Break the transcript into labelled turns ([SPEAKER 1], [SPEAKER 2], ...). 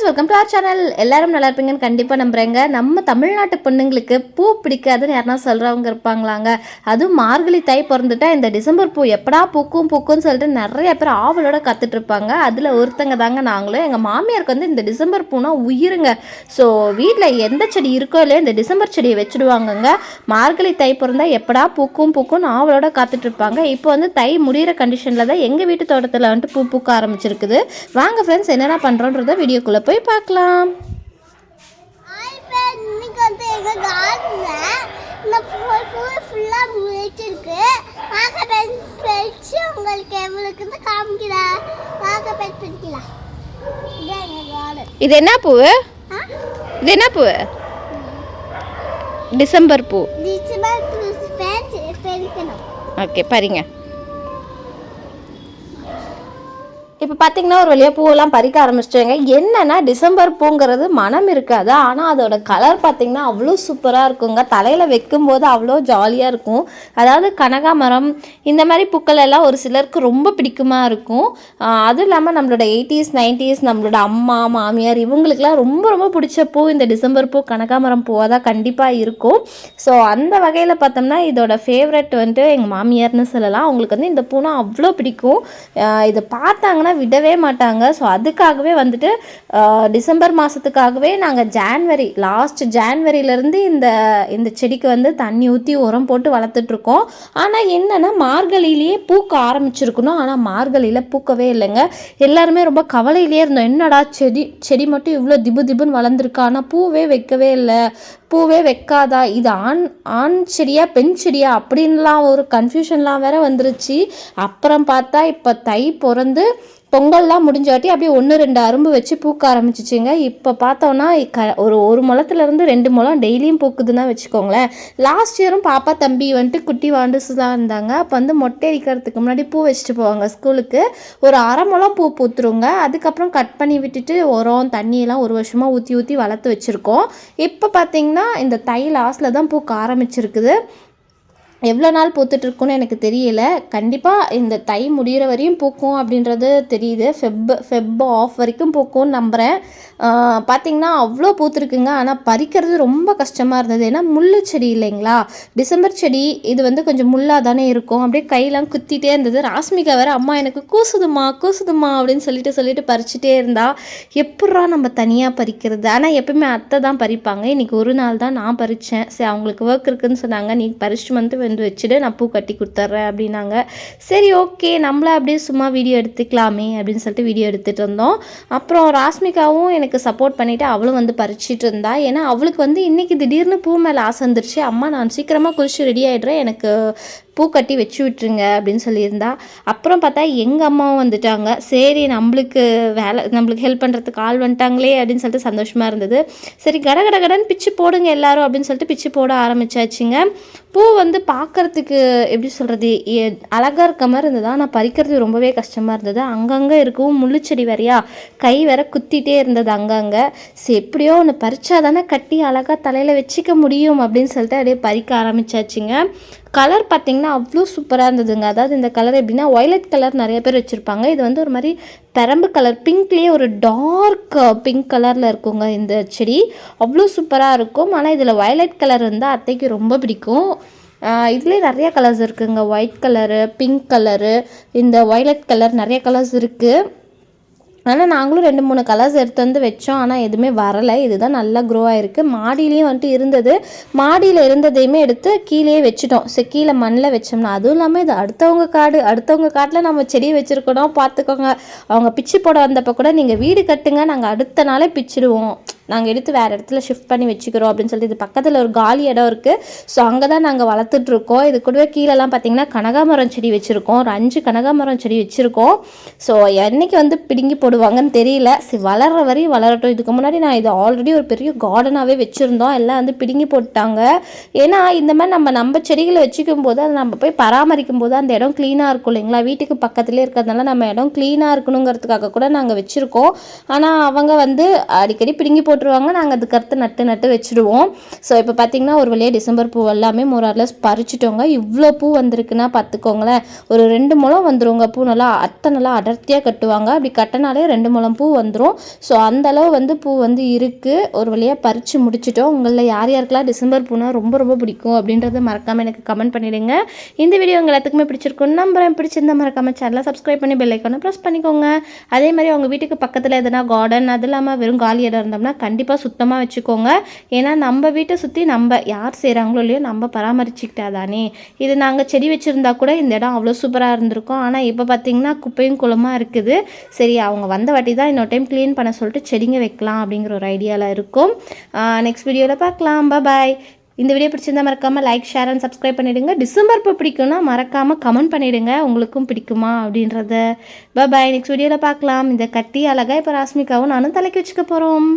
[SPEAKER 1] Friends, welcome to our channel. எல்லாரும் நல்லா இருப்பீங்கன்னு கண்டிப்பாக நம்புகிறேங்க. நம்ம தமிழ்நாட்டு பொண்ணுங்களுக்கு பூ பிடிக்காதுன்னு யாருனா சொல்கிறவங்க இருப்பாங்களாங்க. அதுவும் மார்கழி தை பிறந்துட்டா இந்த டிசம்பர் பூ எப்படா பூக்கும்னு சொல்லிட்டு நிறைய பேர் ஆவலோட காத்துட்ருப்பாங்க. அதில் ஒருத்தங்க தாங்க நாங்களும். எங்கள் மாமியாருக்கு வந்து இந்த டிசம்பர் பூனா உயிருங்க. ஸோ வீட்டில் எந்த செடி இருக்கோ இல்லையோ இந்த டிசம்பர் செடியை வச்சுடுவாங்கங்க. மார்கழி தை பிறந்தா எப்படா பூக்கும்னு ஆவலோட காத்துட்ருப்பாங்க. இப்போ வந்து தை முடிகிற கண்டிஷனில் தான் எங்கள் வீட்டு தோட்டத்தில் வந்துட்டு பூ பூக்க ஆரம்பிச்சிருக்குது. வாங்க ஃப்ரெண்ட்ஸ், என்னென்ன பண்ணுறோன்றத வீடியோக்குள்ளே போய் பார்க்கலாம். இது என்ன பூவு? இது என்ன பூவு? டிசம்பர் பூ. ஓகே, பாருங்க. இப்போ பார்த்தீங்கன்னா ஒரு வழியாக பூவெல்லாம் பறிக்க ஆரம்பிச்சிட்டாங்க. என்னென்னா டிசம்பர் பூங்கிறது மனம் இருக்காது, ஆனால் அதோட கலர் பார்த்திங்கன்னா அவ்வளோ சூப்பராக இருக்குங்க. தலையில் வைக்கும்போது அவ்வளோ ஜாலியாக இருக்கும். அதாவது கனகாமரம் இந்த மாதிரி பூக்கள் எல்லாம் ஒரு சிலருக்கு ரொம்ப பிடிக்குமா இருக்கும். அதுவும் இல்லாமல் நம்மளோட 80s 90s நம்மளோட அம்மா மாமியார் இவங்களுக்கெல்லாம் ரொம்ப ரொம்ப பிடிச்ச பூ இந்த டிசம்பர் பூ, கனகாமரம் பூவாக தான் கண்டிப்பாக இருக்கும். ஸோ அந்த வகையில் பார்த்தோம்னா இதோட ஃபேவரட் வந்துட்டு எங்கள் மாமியார்னு சொல்லலாம். அவங்களுக்கு வந்து இந்த பூனா அவ்வளோ பிடிக்கும். இதை பார்த்தாங்கன்னா விடவே மாட்டாங்க. ஸோ அதுக்காகவே வந்துட்டு டிசம்பர் மாதத்துக்காகவே நாங்கள் லாஸ்ட் ஜான்வரியிலேருந்து இந்த செடிக்கு வந்து தண்ணி ஊற்றி உரம் போட்டு வளர்த்துட்ருக்கோம். ஆனால் என்னென்னா மார்கழியிலேயே பூக்க ஆரம்பிச்சிருக்கணும், ஆனால் மார்கழியில் பூக்கவே இல்லைங்க. எல்லாருமே ரொம்ப கவலையிலேயே இருந்தோம். என்னடா செடி மட்டும் இவ்வளோ திபுன்னு வளர்ந்துருக்கா, ஆனால் பூவே வைக்கவே இல்லை, பூவே வைக்காதா, இது ஆண் செடியா பெண் செடியா அப்படின்லாம் ஒரு கன்ஃபியூஷன்லாம் வேற வந்துருச்சு. அப்புறம் பார்த்தா இப்போ தை பிறந்து பொங்கல்லாம் முடிஞ்சாட்டி அப்படியே 1-2 அரும்பு வச்சு பூக்க ஆரம்பிச்சிச்சிங்க. இப்போ பார்த்தோன்னா ஒரு முளத்துலேருந்து 2 முளம் டெய்லியும் பூக்குதுன்னா வச்சுக்கோங்களேன். லாஸ்ட் இயரும் பாப்பா தம்பி வந்துட்டு குட்டி வாண்டுசு தான் இருந்தாங்க. அப்போ வந்து மொட்டை அடிக்கிறதுக்கு முன்னாடி பூ வச்சுட்டு போவாங்க ஸ்கூலுக்கு. ஒரு 1/2 முளம் பூ பூத்துருங்க. அதுக்கப்புறம் கட் பண்ணி விட்டுட்டு உரம் தண்ணியெல்லாம் ஒரு வருஷமாக ஊற்றி வளர்த்து வச்சுருக்கோம். இப்போ பார்த்திங்கன்னா இந்த தை லாஸ்ட்டில் தான் பூக்க ஆரம்பிச்சிருக்குது. எவ்வளோ நாள் பூத்துட்ருக்குன்னு எனக்கு தெரியல. கண்டிப்பாக இந்த தை முடிகிற வரையும் பூக்கும் அப்படின்றது தெரியுது. ஃபெப் ஆஃப் வரைக்கும் பூக்கும்னு நம்புகிறேன். பார்த்திங்கன்னா அவ்வளோ பூத்துருக்குங்க. ஆனால் பறிக்கிறது ரொம்ப கஷ்டமாக இருந்தது. ஏன்னா முள் செடி இல்லைங்களா, டிசம்பர் செடி இது வந்து கொஞ்சம் முள்ளாக தானே இருக்கும். அப்படியே கையெல்லாம் குத்திட்டே இருந்தது. ராஸ்மிகா வேறு அம்மா எனக்கு கூசுதுமா அப்படின்னு சொல்லிட்டு பறிச்சுட்டே இருந்தா. எப்பட்றா நம்ம தனியாக பறிக்கிறது? ஆனால் எப்பவுமே அத்தை தான் பறிப்பாங்க. இன்றைக்கி ஒரு நாள் தான் நான் பறித்தேன். சரி, அவங்களுக்கு ஒர்க் இருக்குதுன்னு சொன்னாங்க. நீ பறிச்சுட்டு வந்து வச்சுட்டு நான் பூ கட்டி கொடுத்துட்றேன் அப்படின்னாங்க. சரி, ஓகே, நம்மள அப்படியே சும்மா வீடியோ எடுத்துக்கலாமே அப்படின்னு சொல்லிட்டு வீடியோ எடுத்துகிட்டு இருந்தோம். அப்புறம் ராஸ்மிகாவும் எனக்கு சப்போர்ட் பண்ணிவிட்டு அவளும் வந்து பறிச்சிட்டு இருந்தா. ஏன்னா அவளுக்கு வந்து இன்றைக்கி திடீர்னு பூ மேலே ஆசை வந்துருச்சு. அம்மா நான் சீக்கிரமாக குளிச்சு ரெடி ஆகிடுறேன், எனக்கு பூ கட்டி வச்சு விட்டுருங்க அப்படின்னு சொல்லியிருந்தா. அப்புறம் பார்த்தா எங்கள் அம்மாவும் வந்துட்டாங்க. சரி, நம்மளுக்கு ஹெல்ப் பண்ணுறதுக்கு ஆள் வந்துட்டாங்களே அப்படின்னு சொல்லிட்டு சந்தோஷமாக இருந்தது. சரி, கடன்னு பிச்சு போடுங்க எல்லாரும் அப்படின்னு சொல்லிட்டு பிச்சு போட ஆரம்பிச்சாச்சுங்க. பூ வந்து பார்க்குறதுக்கு எப்படி சொல்கிறது, அழகாக இருக்க மாதிரி இருந்தது. ஆனால் பறிக்கிறது ரொம்பவே கஷ்டமாக இருந்தது. அங்கங்கே இருக்கவும் முள்ளுச்செடி வேறையா, கை வேற குத்திட்டே இருந்தது அங்கங்கே. சரி, எப்படியோ ஒன்று பறிச்சா தானே கட்டி அழகாக தலையில் வச்சுக்க முடியும் அப்படின்னு சொல்லிட்டு அப்படியே பறிக்க ஆரம்பிச்சாச்சுங்க. கலர் பார்த்திங்கன்னா அவ்வளோ சூப்பராக இருந்ததுங்க. அதாவது இந்த கலர் எப்படின்னா வயலட் கலர் நிறைய பேர் வச்சுருப்பாங்க. இது வந்து ஒரு மாதிரி பெரம்பு கலர், பிங்க்லேயே ஒரு டார்க் பிங்க் கலரில் இருக்குங்க இந்த செடி. அவ்வளோ சூப்பராக இருக்கும். ஆனால் இதில் வயலட் கலர் இருந்தால் அத்தைக்கு ரொம்ப பிடிக்கும். இதுலேயே நிறையா கலர்ஸ் இருக்குதுங்க. ஒயிட் கலரு, பிங்க் கலரு, இந்த வயலட் கலர், நிறைய கலர்ஸ் இருக்குது. ஆனால் நாங்களும் 2-3 கலர்ஸ் எடுத்து வந்து வச்சோம். ஆனால் எதுவுமே வரலை. இதுதான் நல்லா க்ரோ ஆகிருக்கு. மாடியிலையும் வந்துட்டு இருந்தது. மாடியில் இருந்ததையுமே எடுத்து கீழே வச்சுட்டோம். சரி, கீழே மண்ணில் வச்சோம்னா, அதுவும் இல்லாமல் இது அடுத்தவங்க காட்டில் நம்ம செடி வச்சுருக்கணும் பார்த்துக்கோங்க. அவங்க பிச்சு போட வந்தப்போ கூட நீங்கள் வீடு கட்டுங்க, நாங்கள் அடுத்த நாளே பிச்சிடுவோம், நாங்கள் எடுத்து வேறு இடத்துல ஷிஃப்ட் பண்ணி வச்சுக்கிறோம் அப்படின்னு சொல்லிட்டு. இது பக்கத்தில் ஒரு காலி இடம் இருக்குது. ஸோ அங்கே தான் நாங்கள் வளர்த்துட்ருக்கோம். இது கூடவே கீழெல்லாம் பார்த்திங்கன்னா கனகாமரம் செடி வச்சுருக்கோம். ஒரு 5 கனகாமரம் செடி வச்சுருக்கோம். ஸோ என்றைக்கு வந்து பிடுங்கி போடுவாங்கன்னு தெரியல. சரி, வளர்கிற வரையும் வளரட்டும். இதுக்கு முன்னாடி நான் இது ஆல்ரெடி ஒரு பெரிய கார்டனாகவே வச்சுருந்தோம். எல்லாம் வந்து பிடுங்கி போட்டாங்க. ஏன்னா இந்த மாதிரி நம்ம செடிகளை வச்சுக்கும் போது அதை நம்ம போய் பராமரிக்கும் போது அந்த இடம் க்ளீனாக இருக்கும் இல்லைங்களா. வீட்டுக்கு பக்கத்துலேயே இருக்கிறதுனால நம்ம இடம் க்ளீனாக இருக்கணுங்கிறதுக்காக கூட நாங்கள் வச்சுருக்கோம். ஆனால் அவங்க வந்து அடிக்கடி பிடுங்கி போட்டு போட்டுருவாங்க, நாங்கள் அதுக்கடுத்து நட்டு வச்சுடுவோம். ஸோ இப்போ பார்த்திங்கன்னா ஒரு வழியாக டிசம்பர் பூ எல்லாமே மோரார்லெஸ் பறிச்சிட்டோங்க. இவ்வளோ பூ வந்திருக்குன்னா பார்த்துக்கோங்களேன், ஒரு 2 முழம் வந்துருங்க பூ. நல்லா நல்லா அடர்த்தியாக கட்டுவாங்க. அப்படி கட்டினாலே 2 முழம் பூ வந்துடும். ஸோ அந்தளவு வந்து பூ வந்து இருக்குது. ஒரு வழியாக பறித்து முடிச்சிட்டோம். உங்களில் யாருக்கெல்லாம் டிசம்பர் பூனா ரொம்ப ரொம்ப பிடிக்கும் அப்படின்றத மறக்காமல் எனக்கு கமெண்ட் பண்ணிவிடுங்க. இந்த வீடியோ உங்கள் எல்லாத்துக்குமே பிடிச்சிருக்கும் நம்புறேன். பிடிச்சிருந்தா மறக்காமல் சேனலை சப்ஸ்கிரைப் பண்ணி பெல் ஐக்கானை ப்ரெஸ் பண்ணிக்கோங்க. அதே மாதிரி அவங்க வீட்டுக்கு பக்கத்தில் எதனா கார்டன் அது இல்லாமல் வெறும் காலி இடம் இருந்தோம்னா கண்டிப்பாக சுத்தமாக வச்சுக்கோங்க. ஏன்னா நம்ம வீட்டை சுற்றி நம்ம யார் செய்கிறாங்களோ இல்லையோ நம்ம பராமரிச்சுக்கிட்டா தானே. இது நாங்கள் செடி வச்சுருந்தா கூட இந்த இடம் அவ்வளோ சூப்பராக இருந்திருக்கும். ஆனால் இப்போ பார்த்திங்கன்னா குப்பையும் குளமாக இருக்குது. சரி, அவங்க வந்த வாட்டி தான் இன்னொரு டைம் க்ளீன் பண்ண சொல்லிட்டு செடிங்க வைக்கலாம் அப்படிங்கிற ஒரு ஐடியாவில் இருக்கும். நெக்ஸ்ட் வீடியோவில் பார்க்கலாம். பாய். இந்த வீடியோ பிடிச்சிருந்தா மறக்காமல் லைக், ஷேர் அண்ட் சப்ஸ்கிரைப் பண்ணிவிடுங்க. டிசம்பர் பூ பிடிக்கும்னா மறக்காமல் கமெண்ட் பண்ணிவிடுங்க உங்களுக்கும் பிடிக்குமா அப்படின்றத. பாய். நெக்ஸ்ட் வீடியோவில் பார்க்கலாம். இந்த கட்டி அழகாக இப்போ ராஸ்மிகாவும் நானும் தலைக்கு வச்சுக்க போகிறோம்.